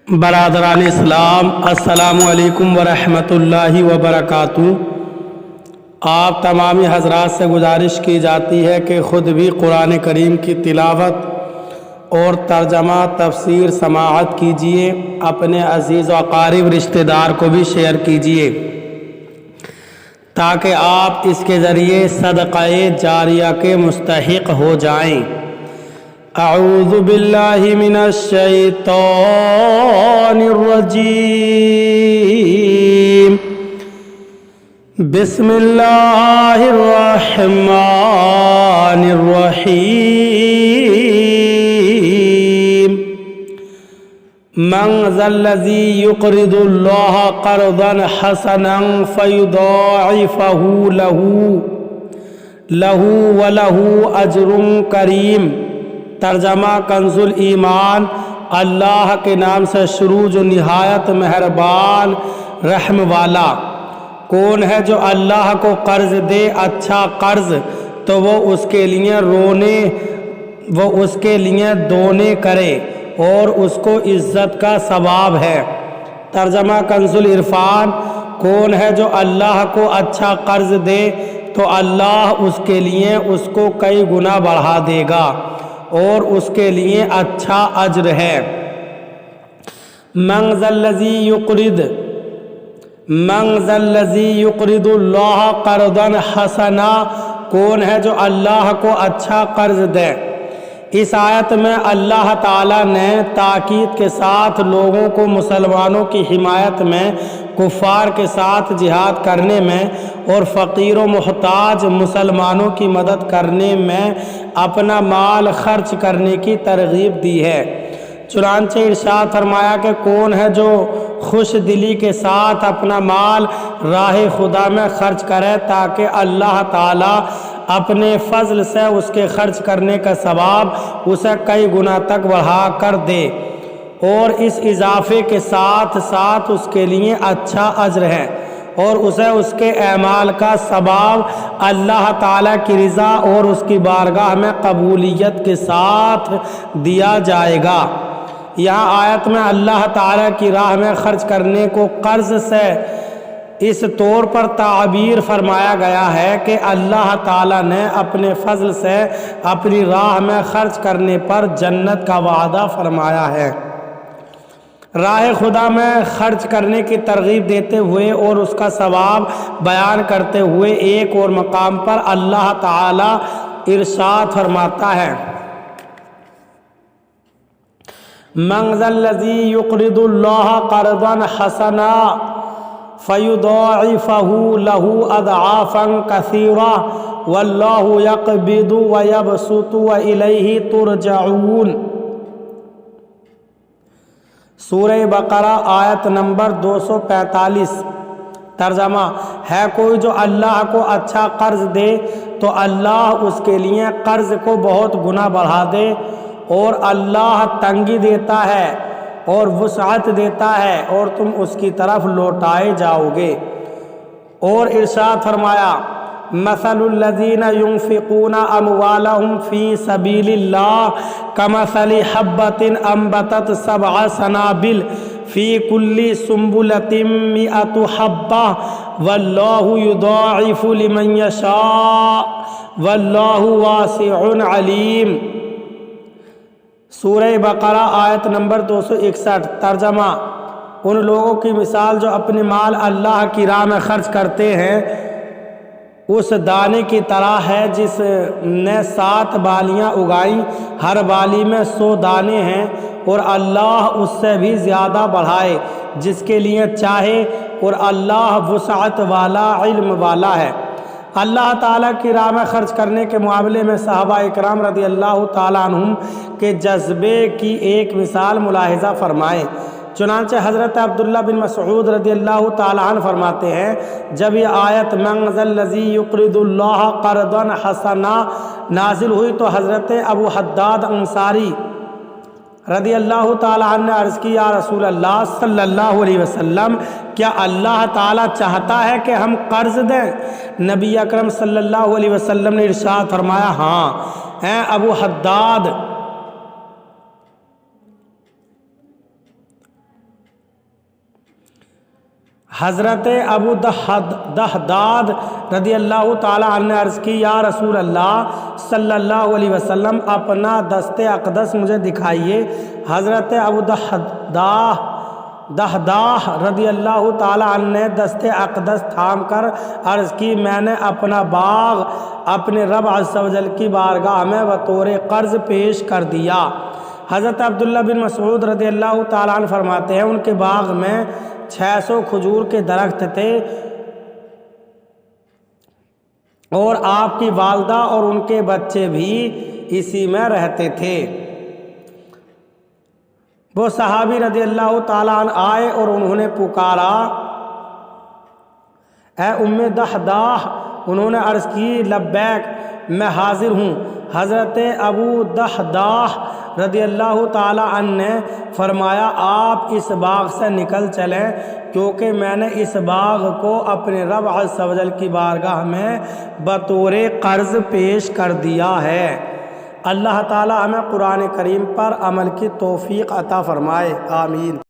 برادران اسلام، السلام علیکم ورحمۃ اللہ وبرکاتہ۔ آپ تمامی حضرات سے گزارش کی جاتی ہے کہ خود بھی قرآن کریم کی تلاوت اور ترجمہ تفسیر سماعت کیجیے، اپنے عزیز و اقارب رشتہ دار کو بھی شیئر کیجیے تاکہ آپ اس کے ذریعے صدقہ جاریہ کے مستحق ہو جائیں۔ اعوذ باللہ من الشیطان الرجیم، بسم اللہ الرحمن الرحیم۔ من ذا الذی یقرض اللہ قرضا حسنا فیضاعفہ لہ ولہ اجر کریم۔ ترجمہ کنز الایمان۔ اللہ کے نام سے شروع جو نہایت مہربان رحم والا۔ کون ہے جو اللہ کو قرض دے اچھا قرض تو وہ اس کے لیے دونے کرے اور اس کو عزت کا ثواب ہے۔ ترجمہ کنز العرفان۔ کون ہے جو اللہ کو اچھا قرض دے تو اللہ اس کے لیے اس کو کئی گنا بڑھا دے گا اور اس کے لیے اچھا اجر ہے۔ من ذا الذی یقرض اللہ قرضا حسنا۔ کون ہے جو اللہ کو اچھا قرض دے۔ اس آیت میں اللہ تعالیٰ نے تاکید کے ساتھ لوگوں کو مسلمانوں کی حمایت میں، کفار کے ساتھ جہاد کرنے میں اور فقیر و محتاج مسلمانوں کی مدد کرنے میں اپنا مال خرچ کرنے کی ترغیب دی ہے۔ چنانچہ ارشاد فرمایا کہ کون ہے جو خوش دلی کے ساتھ اپنا مال راہ خدا میں خرچ کرے تاکہ اللہ تعالیٰ اپنے فضل سے اس کے خرچ کرنے کا ثواب اسے کئی گنا تک بڑھا کر دے اور اس اضافے کے ساتھ ساتھ اس کے لیے اچھا اجر ہے اور اسے اس کے اعمال کا ثواب اللہ تعالیٰ کی رضا اور اس کی بارگاہ میں قبولیت کے ساتھ دیا جائے گا۔ یہاں آیت میں اللہ تعالیٰ کی راہ میں خرچ کرنے کو قرض سے اس طور پر تعبیر فرمایا گیا ہے کہ اللہ تعالیٰ نے اپنے فضل سے اپنی راہ میں خرچ کرنے پر جنت کا وعدہ فرمایا ہے۔ راہ خدا میں خرچ کرنے کی ترغیب دیتے ہوئے اور اس کا ثواب بیان کرتے ہوئے ایک اور مقام پر اللہ تعالیٰ ارشاد فرماتا ہے، من ذا الذی یقرض اللہ قرضا حسنا فیضاعفہ لہ اضعافا کثیرا واللہ یقبض ویبسط والیہ ترجعون۔ سورہ بقرہ آیت نمبر 245۔ ترجمہ ہے کوئی جو اللہ کو اچھا قرض دے تو اللہ اس کے لیے قرض کو بہت گنا بڑھا دے اور اللہ تنگی دیتا ہے اور وسعت دیتا ہے اور تم اس کی طرف لوٹائے جاؤ گے۔ اور ارشاد فرمایا، مثل الذین ينفقون اموالهم فی سبیل اللہ کمثل حبۃ انبتت سبع سنابل فی کل سنبلۃ مئۃ حبۃ واللہ یضاعف لمن یشاء واللہ واسع علیم۔ سورہ بقرہ آیت نمبر 261۔ ترجمہ ان لوگوں کی مثال جو اپنے مال اللہ کی راہ میں خرچ کرتے ہیں اس دانے کی طرح ہے جس نے 7 بالیاں اگائیں، ہر بالی میں 100 دانے ہیں اور اللہ اس سے بھی زیادہ بڑھائے جس کے لیے چاہے اور اللہ وسعت والا علم والا ہے۔ اللہ تعالیٰ کی راہ میں خرچ کرنے کے معاملے میں صحابہ اکرام رضی اللہ تعالیٰ عنہم کے جذبے کی ایک مثال ملاحظہ فرمائیں۔ چنانچہ حضرت عبداللہ بن مسعود رضی اللہ تعالیٰ عنہ فرماتے ہیں، جب یہ آیت من ذا الذی یقرض اللہ قرضا حسنا نازل ہوئی تو حضرت ابو حداد انصاری رضی اللہ تعالیٰ عنہ نے عرض کی، یا رسول اللہ صلی اللہ علیہ وسلم، کیا اللہ تعالیٰ چاہتا ہے کہ ہم قرض دیں؟ نبی اکرم صلی اللہ علیہ وسلم نے ارشاد فرمایا، ہاں اے ابو حداد، حضرت ابو دحداد رضی اللہ تعالی عنہ نے عرض کی یا رسول اللہ صلی اللہ علیہ وسلم اپنا دست اقدس مجھے دکھائیے۔ حضرت ابو دحداہ رضی اللہ تعالی عنہ نے دست اقدس تھام کر عرض کی میں نے اپنا باغ اپنے رب عز و جل کی بارگاہ میں بطور قرض پیش کر دیا۔ حضرت عبداللہ بن مسعود رضی اللہ تعالیٰ عنہ فرماتے ہیں ان کے باغ میں 600 کھجور کے درخت تھے اور آپ کی والدہ اور ان کے بچے بھی اسی میں رہتے تھے۔ وہ صحابی رضی اللہ تعالیٰ عنہ آئے اور انہوں نے پکارا اے ام دحداہ، انہوں نے عرض کی لبیک میں حاضر ہوں۔ حضرت ابو دحداہ رضی اللہ تعالیٰ عنہ نے فرمایا آپ اس باغ سے نکل چلیں کیونکہ میں نے اس باغ کو اپنے رب عز و جل کی بارگاہ میں بطور قرض پیش کر دیا ہے۔ اللہ تعالیٰ ہمیں قرآن کریم پر عمل کی توفیق عطا فرمائے، آمین۔